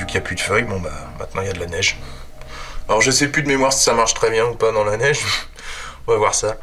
vu qu'il n'y a plus de feuilles, bon bah maintenant il y a de la neige. Alors je sais plus de mémoire si ça marche très bien ou pas dans la neige. On va voir ça.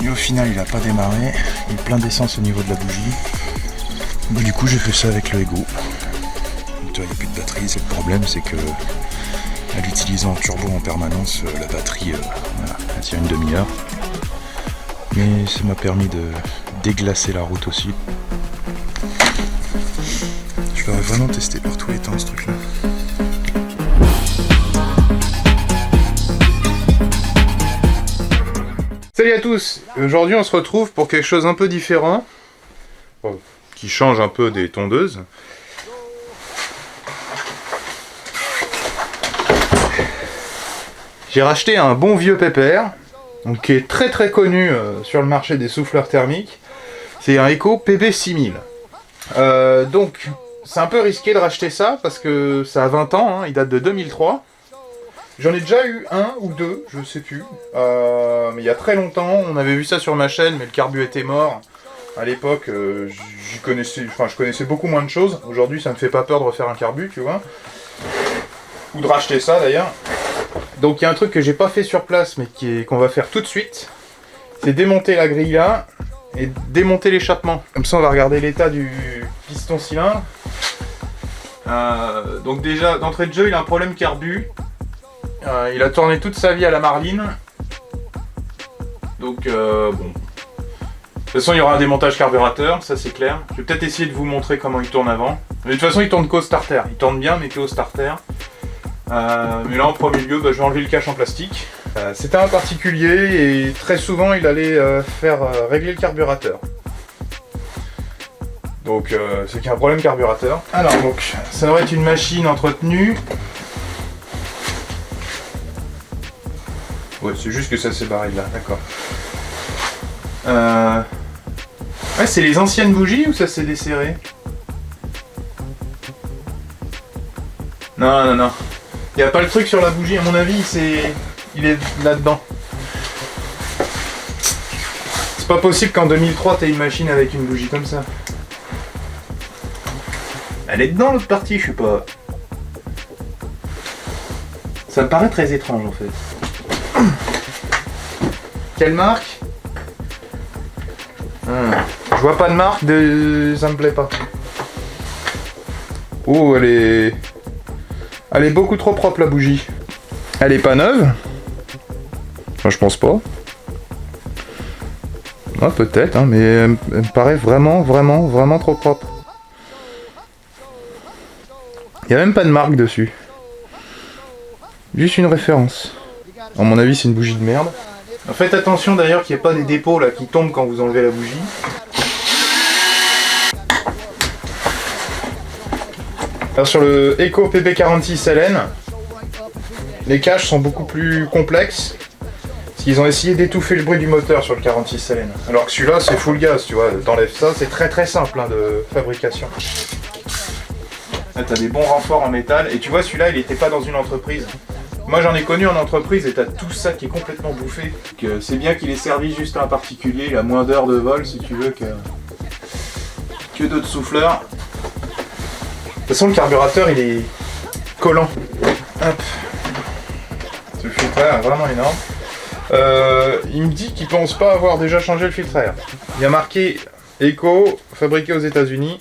Au final il a pas démarré, il est plein d'essence au niveau de la bougie. Bah, du coup j'ai fait ça avec le Ego. Il n'y a plus de batterie, c'est le problème, c'est que en l'utilisant en turbo en permanence, la batterie voilà, elle tient une demi-heure. Mais ça m'a permis de déglacer la route aussi. Je l'aurais vraiment testé par tous les temps ce truc là. Salut à tous! Aujourd'hui on se retrouve pour quelque chose un peu différent, qui change un peu des tondeuses. J'ai racheté un bon vieux pépère, donc, qui est très connu sur le marché des souffleurs thermiques. C'est un Eko PB6000. Donc c'est un peu risqué de racheter ça parce que ça a 20 ans, hein, il date de 2003. J'en ai déjà eu un ou deux, je sais plus, mais il y a très longtemps, on avait vu ça sur ma chaîne, mais le carbu était mort. À l'époque, je connaissais beaucoup moins de choses. Aujourd'hui, ça me fait pas peur de refaire un carbu, tu vois. Ou de racheter ça, d'ailleurs. Donc, il y a un truc que j'ai pas fait sur place, mais qu'on va faire tout de suite. C'est démonter la grille là, et démonter l'échappement. Comme ça, on va regarder l'état du piston cylindre. Donc déjà, d'entrée de jeu, il a un problème carbu. Il a tourné toute sa vie à la marline. Donc bon. De toute façon il y aura un démontage carburateur, ça c'est clair. Je vais peut-être essayer de vous montrer comment il tourne avant. Mais de toute façon il tourne qu'au starter. Il tourne bien mais qu'au starter. Mais là en premier lieu je vais enlever le cache en plastique. C'était un particulier et très souvent il allait faire régler le carburateur. Donc c'est qu'il y a un problème carburateur. Alors donc ça devrait être une machine entretenue. Ouais, c'est juste que ça s'est barré de là, d'accord. Ouais, c'est les anciennes bougies ou ça s'est desserré? Non. Il n'y a pas le truc sur la bougie, à mon avis, il est là-dedans. C'est pas possible qu'en 2003 t'aies une machine avec une bougie comme ça. Elle est dedans l'autre partie, je sais pas. Ça me paraît très étrange en fait. Quelle marque? Je vois pas de marque, ça me plaît pas. Oh, elle est beaucoup trop propre la bougie. Elle est pas neuve? Enfin, je pense pas. Ah, peut-être, hein, mais elle me paraît vraiment trop propre. Il n'y a même pas de marque dessus. Juste une référence. À mon avis, c'est une bougie de merde. Faites attention d'ailleurs qu'il n'y ait pas des dépôts là qui tombent quand vous enlevez la bougie. Alors sur le Eco PB46LN, les caches sont beaucoup plus complexes. Parce qu'ils ont essayé d'étouffer le bruit du moteur sur le 46LN. Alors que celui-là c'est full gaz, tu vois. T'enlèves ça, c'est très simple hein, de fabrication. Là t'as des bons renforts en métal. Et tu vois celui-là il était pas dans une entreprise. Moi j'en ai connu en entreprise et t'as tout ça qui est complètement bouffé. C'est bien qu'il ait servi juste à un particulier, il a moins d'heures de vol si tu veux que d'autres souffleurs. De toute façon le carburateur il est collant. Hop. Ce filtre à air est vraiment énorme. Il me dit qu'il pense pas avoir déjà changé le filtre à air. Il y a marqué Eco, fabriqué aux États-Unis.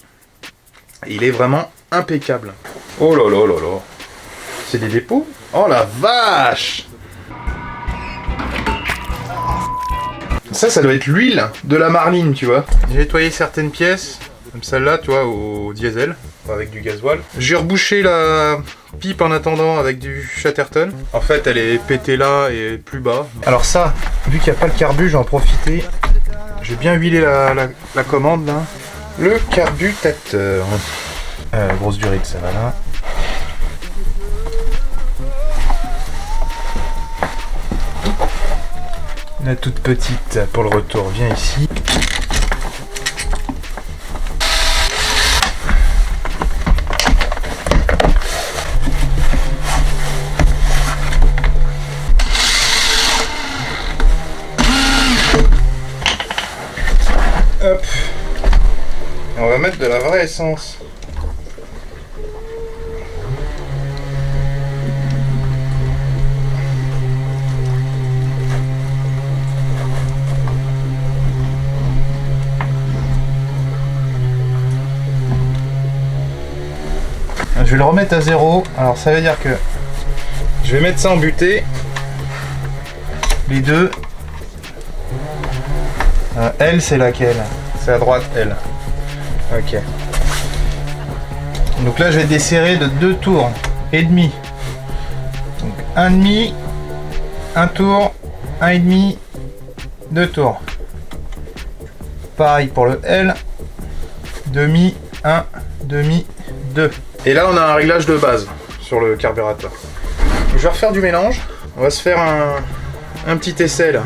Il est vraiment impeccable. Oh là là là là. C'est des dépôts? Oh la vache! Ça doit être l'huile de la marline, tu vois. J'ai nettoyé certaines pièces, comme celle-là, tu vois, au diesel, avec du gasoil. J'ai rebouché la pipe en attendant avec du Chatterton. En fait, elle est pétée là et plus bas. Alors ça, vu qu'il n'y a pas le carbu, j'en profiter. J'ai bien huilé la commande, là. Le carbutateur. Grosse durée que ça va là. La toute petite pour le retour vient ici. Hop. Et on va mettre de la vraie essence. Je vais le remettre à 0. Alors ça veut dire que je vais mettre ça en butée. Les deux. L c'est laquelle? C'est à droite L. Ok. Donc là je vais desserrer de 2 tours et demi. Donc 1,5, 1 tour, 1,5, 2 tours. Pareil pour le L. Demi, 1, demi, 2. Et là on a un réglage de base sur le carburateur. Je vais refaire du mélange. On va se faire un petit essai là.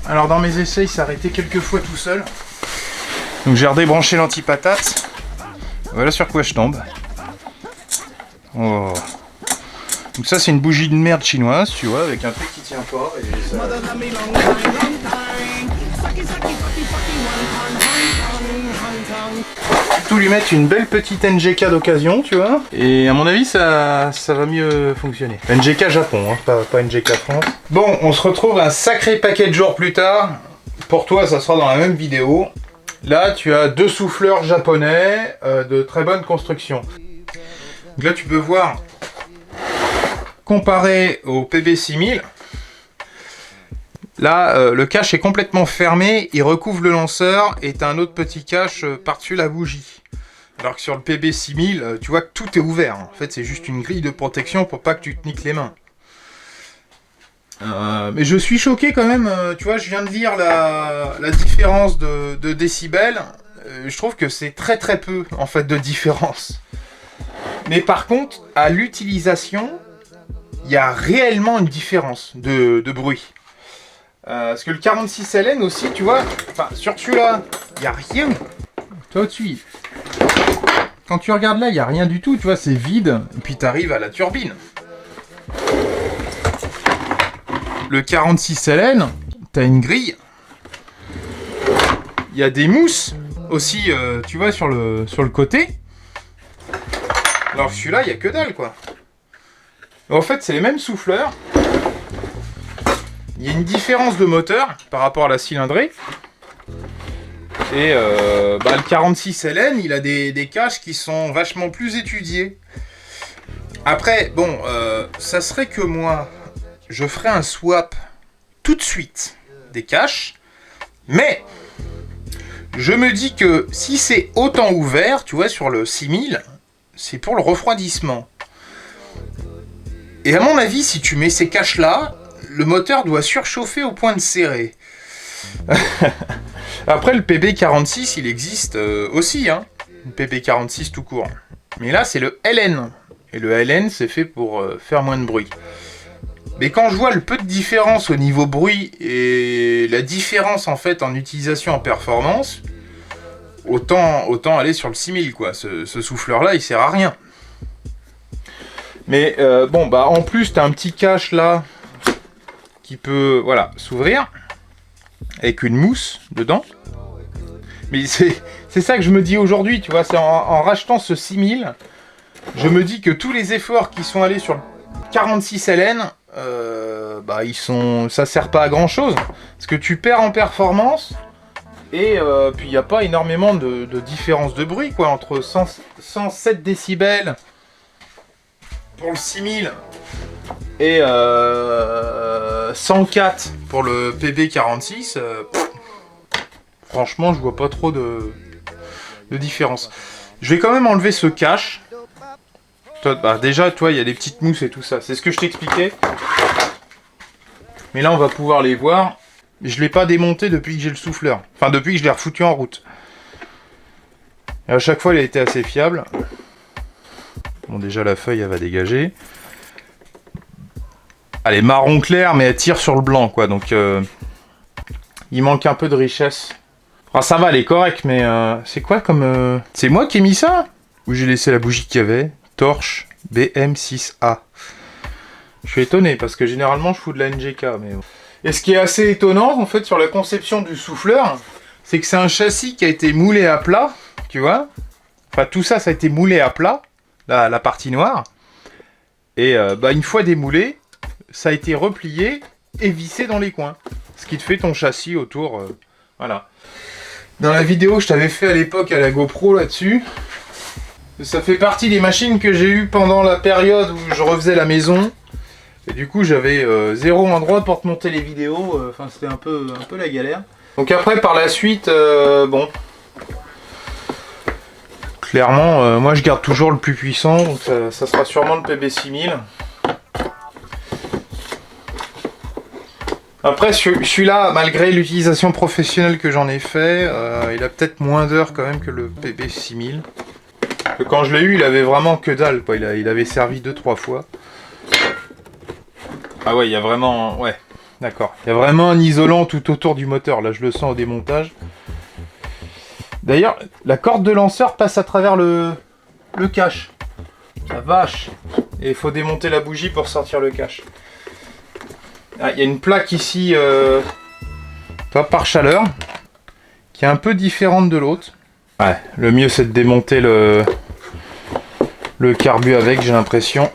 Alors dans mes essais, il s'est arrêté quelques fois tout seul. Donc j'ai redébranché l'anti-patate. Voilà sur quoi je tombe. Oh. Donc ça c'est une bougie de merde chinoise, tu vois, avec un truc qui tient pas. Et ça... Tout lui mettre une belle petite NGK d'occasion, tu vois. Et à mon avis, ça va mieux fonctionner. NGK Japon, hein, pas NGK France. Bon, on se retrouve un sacré paquet de jours plus tard. Pour toi, ça sera dans la même vidéo. Là, tu as 2 souffleurs japonais de très bonne construction. Donc là, tu peux voir, comparé au PB6000, là, le cache est complètement fermé, il recouvre le lanceur et tu as un autre petit cache par-dessus la bougie. Alors que sur le PB6000, tu vois que tout est ouvert. En fait, c'est juste une grille de protection pour pas que tu te niques les mains. Mais je suis choqué quand même, tu vois, je viens de lire la différence de décibels. Je trouve que c'est très très peu, en fait, de différence. Mais par contre, à l'utilisation, il y a réellement une différence de bruit. Parce que le 46 LN aussi, tu vois, enfin, sur celui-là, il n'y a rien. Toi au-dessus, quand tu regardes là, il n'y a rien du tout, tu vois, c'est vide. Et puis tu arrives à la turbine. Le 46 LN, tu as une grille. Il y a des mousses aussi, tu vois, sur le côté. Alors celui-là, il n'y a que dalle, quoi. En fait, c'est les mêmes souffleurs. Il y a une différence de moteur par rapport à la cylindrée. Et le 46 LN, il a des caches qui sont vachement plus étudiées. Après, bon, ça serait que moi, je ferais un swap tout de suite des caches. Mais, je me dis que si c'est autant ouvert, tu vois, sur le 6000, c'est pour le refroidissement. Et à mon avis, si tu mets ces caches-là, le moteur doit surchauffer au point de serrer. Après, le PB46, il existe aussi, hein. Le PB46 tout court. Mais là, c'est le LN. Et le LN, c'est fait pour faire moins de bruit. Mais quand je vois le peu de différence au niveau bruit et la différence, en fait, en utilisation en performance, autant aller sur le 6000, quoi. Ce souffleur-là, il sert à rien. Mais bon, bah en plus, tu as un petit cache là qui peut, voilà, s'ouvrir avec une mousse dedans. Mais c'est ça que je me dis aujourd'hui, tu vois, c'est en rachetant ce 6000, je me dis que tous les efforts qui sont allés sur le 46 LN, bah ça sert pas à grand chose, parce que tu perds en performance, et puis il n'y a pas énormément de différence de bruit, quoi, entre 107 décibels pour le 6000 et 104 pour le PB46, franchement je vois pas trop de différence. Je vais quand même enlever ce cache. Bah déjà, toi, il y a des petites mousses et tout ça, c'est ce que je t'expliquais. Mais là on va pouvoir les voir. Je l'ai pas démonté depuis que j'ai le souffleur, enfin depuis que je l'ai refoutu en route. Et à chaque fois il a été assez fiable. Bon, déjà la feuille elle va dégager. Elle est marron clair, mais elle tire sur le blanc, quoi. Donc, il manque un peu de richesse. Enfin, ça va, elle est correcte, mais c'est quoi comme... C'est moi qui ai mis ça? Ou j'ai laissé la bougie qu'il y avait? Torche BM6A. Je suis étonné, parce que généralement, je fous de la NGK, mais... Et ce qui est assez étonnant, en fait, sur la conception du souffleur, c'est que c'est un châssis qui a été moulé à plat, tu vois. Enfin, tout ça, ça a été moulé à plat, la partie noire. Et bah, une fois démoulé, ça a été replié et vissé dans les coins. Ce qui te fait ton châssis autour, voilà. Dans la vidéo que je t'avais fait à l'époque à la GoPro là-dessus, ça fait partie des machines que j'ai eues pendant la période où je refaisais la maison. Et du coup j'avais zéro endroit pour te monter les vidéos, enfin c'était un peu la galère. Donc après par la suite, bon... Clairement, moi je garde toujours le plus puissant, donc ça sera sûrement le PB6000. Après celui-là, malgré l'utilisation professionnelle que j'en ai fait, il a peut-être moins d'heures quand même que le PB6000. Quand je l'ai eu, il avait vraiment que dalle, quoi. Il avait servi 2-3 fois. Ah ouais, il y a vraiment... Ouais. d'accord. Il y a vraiment un isolant tout autour du moteur. Là, je le sens au démontage. D'ailleurs, la corde de lanceur passe à travers le cache. La vache. Et il faut démonter la bougie pour sortir le cache. Ah, il y a une plaque ici, par chaleur, qui est un peu différente de l'autre. Ouais, le mieux c'est de démonter le carbu avec, j'ai l'impression.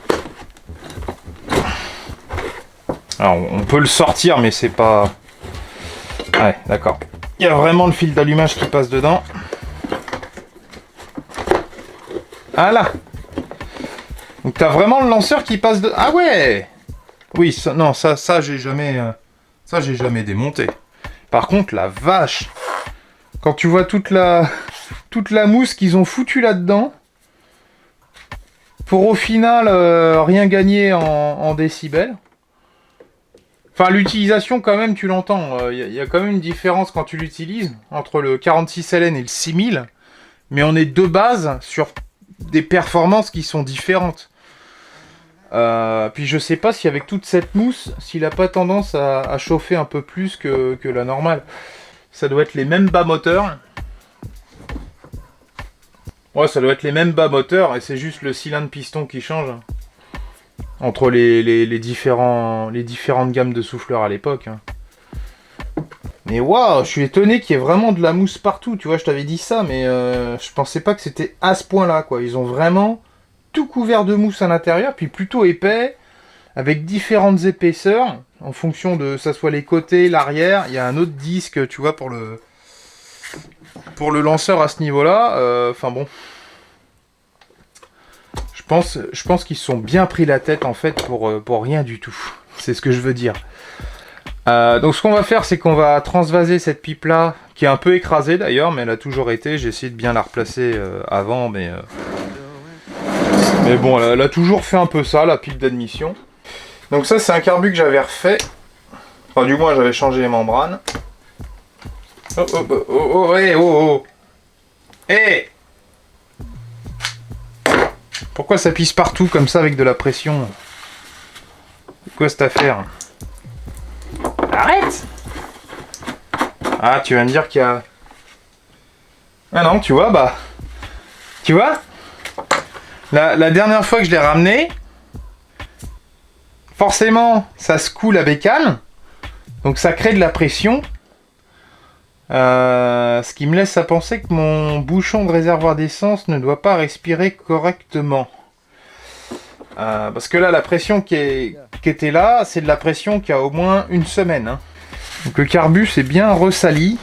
Alors, on peut le sortir, mais c'est pas... Ouais, d'accord. Il y a vraiment le fil d'allumage qui passe dedans. Ah là! Donc t'as vraiment le lanceur qui passe de... Ah ouais! Oui, ça, non, ça j'ai jamais... ça, j'ai jamais démonté. Par contre, la vache! Quand tu vois toute la mousse qu'ils ont foutu là-dedans, pour au final rien gagner en décibels. Enfin, l'utilisation, quand même, tu l'entends. Il y a quand même une différence quand tu l'utilises entre le 46 LN et le 6000. Mais on est de base sur des performances qui sont différentes. Puis je sais pas si avec toute cette mousse, s'il a pas tendance à chauffer un peu plus que la normale. Ça doit être les mêmes bas moteurs. Ouais, ça doit être les mêmes bas moteurs et c'est juste le cylindre piston qui change. Entre les différentes gammes de souffleurs à l'époque. Mais waouh, je suis étonné qu'il y ait vraiment de la mousse partout. Tu vois, je t'avais dit ça, mais je pensais pas que c'était à ce point-là, quoi. Ils ont vraiment tout couvert de mousse à l'intérieur, puis plutôt épais, avec différentes épaisseurs, en fonction de ça soit les côtés, l'arrière. Il y a un autre disque, tu vois, pour le lanceur à ce niveau-là. Enfin bon. Je pense qu'ils se sont bien pris la tête en fait pour rien du tout. C'est ce que je veux dire. Donc ce qu'on va faire, c'est qu'on va transvaser cette pipe là, qui est un peu écrasée d'ailleurs, mais elle a toujours été. J'ai essayé de bien la replacer avant, mais bon, elle a toujours fait un peu ça, la pipe d'admission. Donc ça, c'est un carbu que j'avais refait. Enfin, du moins, j'avais changé les membranes. Oh, oh, oh, oh, oh, hey, oh, oh. Hey! Pourquoi ça pisse partout comme ça avec de la pression? C'est quoi cette affaire? Arrête! Ah, tu vas me dire qu'il y a... Ah non, tu vois, bah... Tu vois? La dernière fois que je l'ai ramené, forcément, ça secoue la bécane. Donc ça crée de la pression. Ce qui me laisse à penser que mon bouchon de réservoir d'essence ne doit pas respirer correctement. Parce que là, la pression qui était là, c'est de la pression qui a au moins une semaine. Hein. Donc le carbu c'est bien ressali.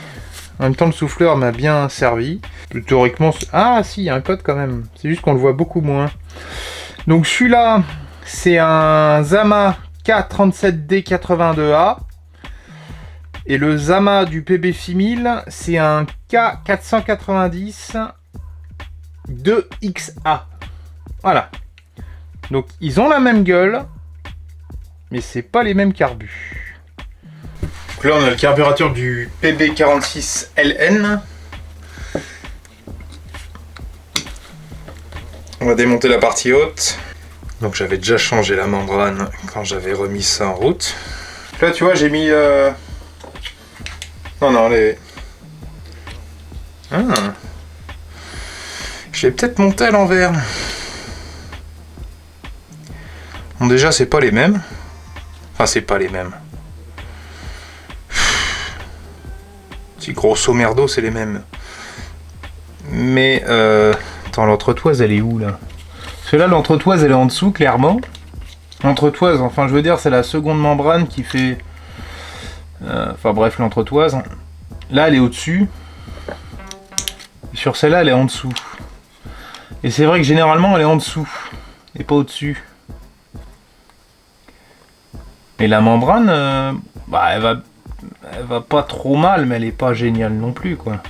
En même temps, le souffleur m'a bien servi. Théoriquement... Ah si, il y a un code quand même. C'est juste qu'on le voit beaucoup moins. Donc celui-là, c'est un Zama K37D82A. Et le Zama du PB6000, c'est un K490 2XA. Voilà. Donc ils ont la même gueule, mais c'est pas les mêmes carbus. Donc là on a le carburateur du PB46LN. On va démonter la partie haute. Donc j'avais déjà changé la membrane quand j'avais remis ça en route. Là tu vois j'ai mis... Non, les... Ah. Je l'ai peut-être monté à l'envers. Bon, déjà, c'est pas les mêmes. Enfin, c'est pas les mêmes. Si grosso merdo, c'est les mêmes. Mais, attends, l'entretoise, elle est où, là? Parce que là, l'entretoise, elle est en dessous, clairement. L'entretoise, enfin, je veux dire, c'est la seconde membrane qui fait... Enfin bref, l'entretoise. Là, elle est au-dessus. Sur celle-là, elle est en dessous. Et c'est vrai que généralement, elle est en dessous. Et pas au-dessus. Et la membrane, bah, elle va pas trop mal, mais elle est pas géniale non plus, quoi.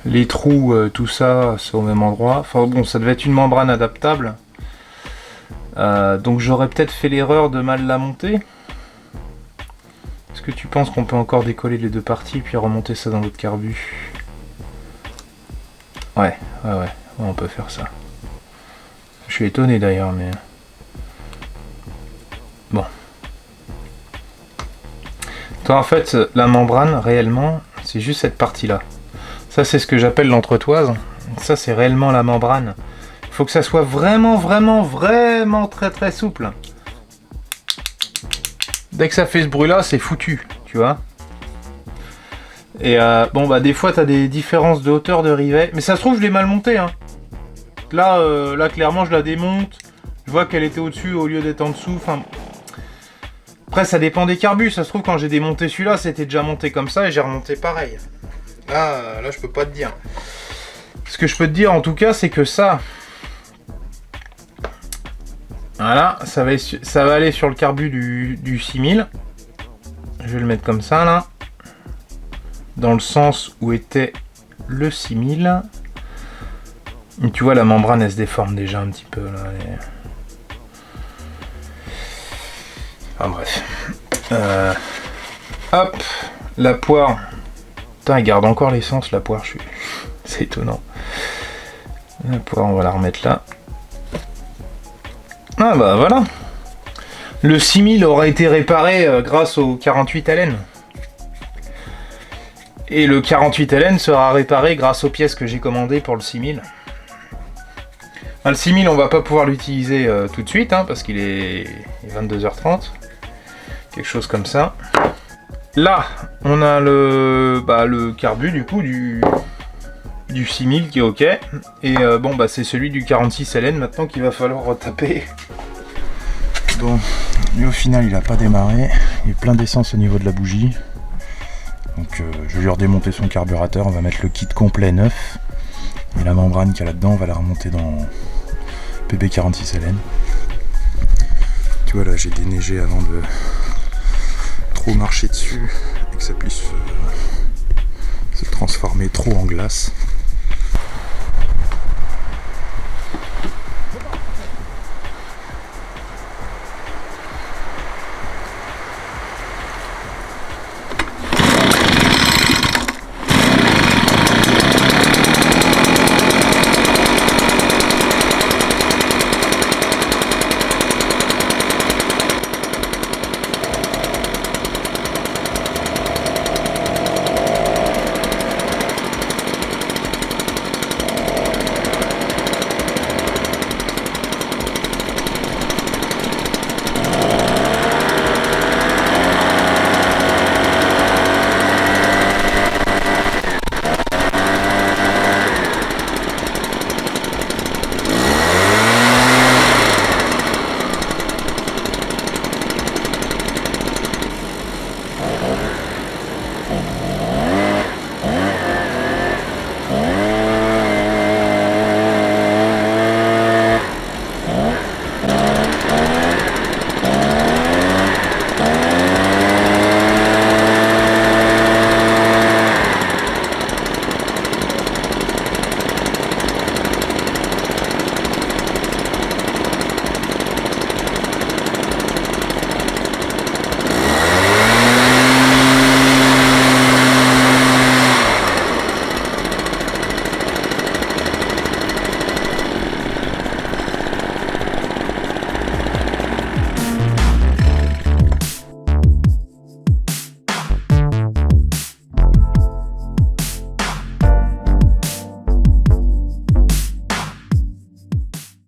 Les trous, tout ça, c'est au même endroit. Enfin bon, ça devait être une membrane adaptable. Donc j'aurais peut-être fait l'erreur de mal la monter. Est-ce que tu penses qu'on peut encore décoller les deux parties puis remonter ça dans l'autre carbu? Ouais, on peut faire ça. Je suis étonné d'ailleurs, mais... Bon. Toi, en fait, la membrane, réellement, c'est juste cette partie-là. Ça, c'est ce que j'appelle l'entretoise. Ça, c'est réellement la membrane. Il faut que ça soit vraiment, vraiment, vraiment très, très souple. Dès que ça fait ce bruit-là, c'est foutu, tu vois. Et bon, bah, des fois, tu as des différences de hauteur de rivet. Mais ça se trouve, je l'ai mal monté, hein. Là, clairement, je la démonte. Je vois qu'elle était au-dessus au lieu d'être en dessous. Enfin... Après, ça dépend des carbus. Ça se trouve, quand j'ai démonté celui-là, c'était déjà monté comme ça et j'ai remonté pareil. Là, je peux pas te dire. Ce que je peux te dire, en tout cas, c'est que ça... Voilà, ça va aller sur le carbut du 6000. Je vais le mettre comme ça, là. Dans le sens où était le 6000. Et tu vois, la membrane, elle se déforme déjà un petit peu, là. Enfin, bref. Hop, la poire. Putain, elle garde encore l'essence, la poire. C'est étonnant. La poire, on va la remettre là. Ah bah voilà. Le 6000 aura été réparé grâce au 48 Allen. Et le 48 Allen sera réparé grâce aux pièces que j'ai commandées pour le 6000. Le 6000, on va pas pouvoir l'utiliser tout de suite, hein, parce qu'il est 22h30. Quelque chose comme ça. Là, on a le carbu du coup du 6000 qui est ok. Et bon, bah c'est celui du 46 Allen maintenant qu'il va falloir retaper. Bon, lui au final il a pas démarré. Il y a plein d'essence au niveau de la bougie. Donc je vais lui redémonter son carburateur. On va mettre le kit complet neuf. Et la membrane qu'il y a là-dedans, on va la remonter dans PB46 Allen. Tu vois là, j'ai déneigé avant de trop marcher dessus et que ça puisse se transformer trop en glace.